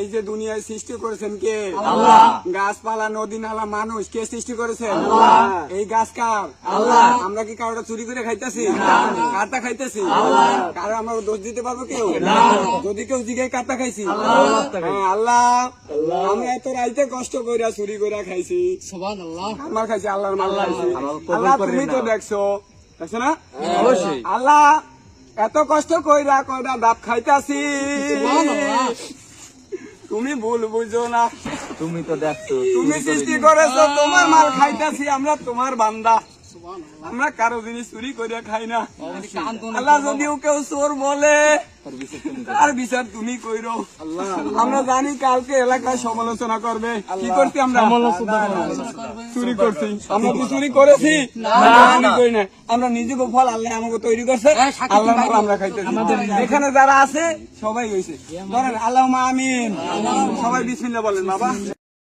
এই যে দুনিয়ায় সৃষ্টি করেছেন কে? গাছপালা, নদী, নালা, মানুষ কে সৃষ্টি করেছেন? এই গাছ কার? আমরা কি কারোটা চুরি করে খাইতেছি? কারটা খাইতেছি? কারো আমরা দোষ দিতে পারবো কেউ? যদি কেউ জিগায় কারটা খাইছি? আল্লাহ। আমি এত রাইতে কষ্ট কইরা চুরি কইরা খাইছি, আমার খাইছি, আল্লাহর মাল খাইছি। আল্লাহ তুমি তো দেখছো, দেখছো না? আল্লাহ এত কষ্ট কইরা কইরা ডাব খাইতাছি, তুমি ভুল বুঝো না। তুমি তো দেখছো, তুমি সৃষ্টি করেছো, তোমার মাল খাইতাছি, আমরা তোমার বান্দা, আমরা কারো জিনিস চুরি করিয়া খাই না। আল্লাহ যদিও কেউ চোর বলে, তার বিচার তুমি কইরো। আমরা জানি কালকে এলাকায় সমালোচনা করবে, কি করছি আমরা? চুরি করছি। আমরা কি চুরি করেছি? না, করি না। আমরা নিজেকে ফল আল্লাহ আমাকে তৈরি করছে, আল্লাহ আমরা খাইতেছি। এখানে যারা আছে সবাই হয়েছে, ধরেন আল্লাহুম্মা আমিন, সবাই বিসমিল্লাহ বলেন বাবা।